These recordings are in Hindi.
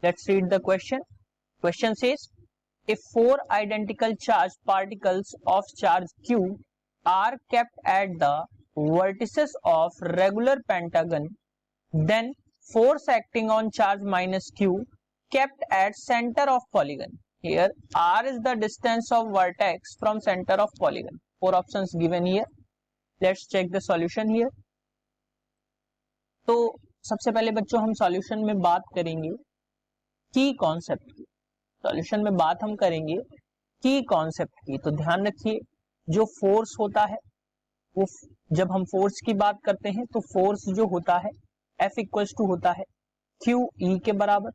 Let's read the question. Question says, if four identical charged particles of charge q are kept at the vertices of regular pentagon, then force acting on charge minus q kept at center of polygon. Here r is the distance of vertex from center of polygon. Four options given here. Let's check the solution here. तो सबसे पहले बच्चों हम सॉल्यूशन में बात करेंगे की कॉन्सेप्ट की। सॉल्यूशन में बात हम करेंगे की कॉन्सेप्ट की। तो ध्यान रखिए, जो फोर्स होता है वो, जब हम फोर्स की बात करते हैं तो फोर्स जो होता है F इक्वल्स टू होता है क्यू ई के बराबर,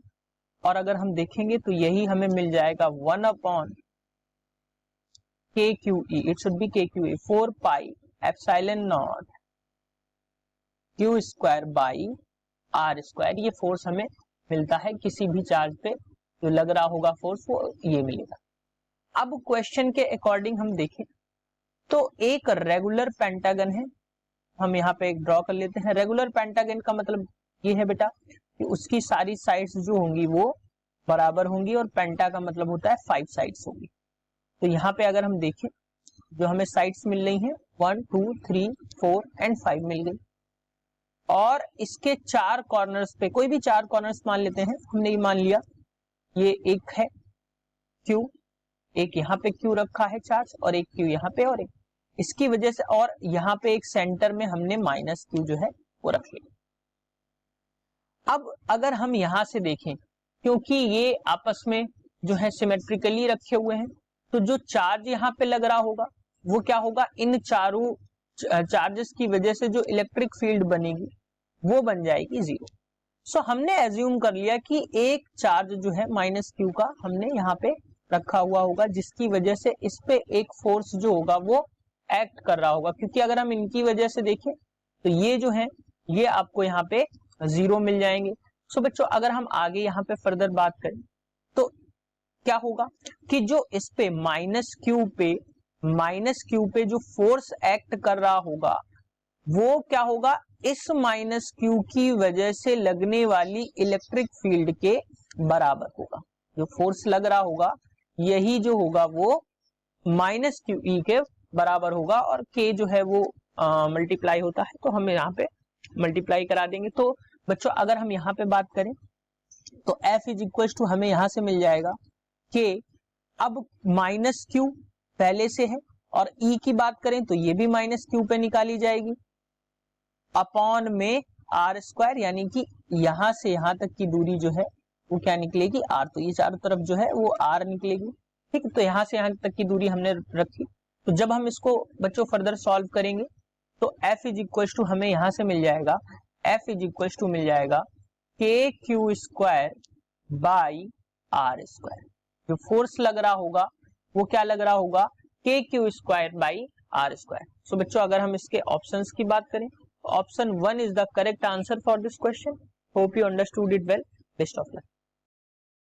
और अगर हम देखेंगे तो यही हमें मिल जाएगा 1 upon K Q E, it should be K Q E 4 pi epsilon nought Q square by R square. ये फोर्स हमें मिलता है किसी भी चार्ज पे जो लग रहा होगा फोर्स, वो ये मिलेगा। अब क्वेश्चन के अकॉर्डिंग हम देखें तो एक रेगुलर पेंटागन है, हम यहाँ पे एक ड्रॉ कर लेते हैं। रेगुलर पेंटागन का मतलब ये है बेटा कि उसकी सारी साइड्स जो होंगी वो बराबर होंगी, और पेंटा का मतलब होता है 5 साइड्स होंगी। तो यहाँ पे अगर हम देखें जो हमें साइड्स मिल रही हैं 1 2 3 4 एंड 5 मिल गई, और इसके 4 कॉर्नर्स पे कोई भी 4 कॉर्नर्स मान लेते हैं। हमने ये मान लिया ये एक है Q, एक यहाँ पे Q रखा है चार्ज, और एक Q यहाँ पे, और एक इसकी वजह से, और यहाँ पे एक सेंटर में हमने माइनस Q जो है वो रख लिया। अब अगर हम यहाँ से देखें, क्योंकि ये आपस में जो है सिमेट्रिकली रखे हुए हैं, तो जो चार्ज यहाँ पे लग रहा होगा वो क्या होगा, इन चारों चार्जेस की वजह से जो इलेक्ट्रिक फील्ड बनेगी वो बन जाएगी 0। सो हमने एज्यूम कर लिया कि एक चार्ज जो है माइनस क्यू का हमने यहाँ पे रखा हुआ होगा, जिसकी वजह से इस पे एक फोर्स जो होगा वो एक्ट कर रहा होगा। क्योंकि अगर हम इनकी वजह से देखें तो ये जो है ये आपको यहाँ पे 0 मिल जाएंगे। सो बच्चों अगर हम आगे यहाँ पे फर्दर बात करें तो क्या होगा कि जो इस पे माइनस क्यू पे जो फोर्स एक्ट कर रहा होगा वो क्या होगा, इस माइनस क्यू की वजह से लगने वाली इलेक्ट्रिक फील्ड के बराबर होगा। जो फोर्स लग रहा होगा यही जो होगा वो माइनस क्यू ई के बराबर होगा, और के जो है वो मल्टीप्लाई होता है, तो हम यहाँ पे मल्टीप्लाई करा देंगे। तो बच्चों अगर हम यहाँ पे बात करें तो F इज इक्वल टू हमें यहाँ से मिल जाएगा के, अब माइनस क्यू पहले से है, और E की बात करें तो ये भी माइनस क्यू पे निकाली जाएगी, अपॉन में आर स्क्वायर, यानी कि यहां से यहां तक की दूरी जो है वो क्या निकलेगी, आर। तो ये चारों तरफ जो है वो आर निकलेगी, ठीक है। तो यहां से यहां तक की दूरी हमने रखी। तो जब हम इसको बच्चों फर्दर सॉल्व करेंगे तो F इज इक्वल टू हमें यहां से मिल जाएगा, F इज इक्वल टू मिल जाएगा K Q square by R square. जो फोर्स लग रहा होगा वो क्या लग रहा होगा, K Q square by R square. So बच्चों अगर हम इसके ऑप्शंस की बात करें, option 1 is the correct answer for this question. Hope you understood it well. Best of luck.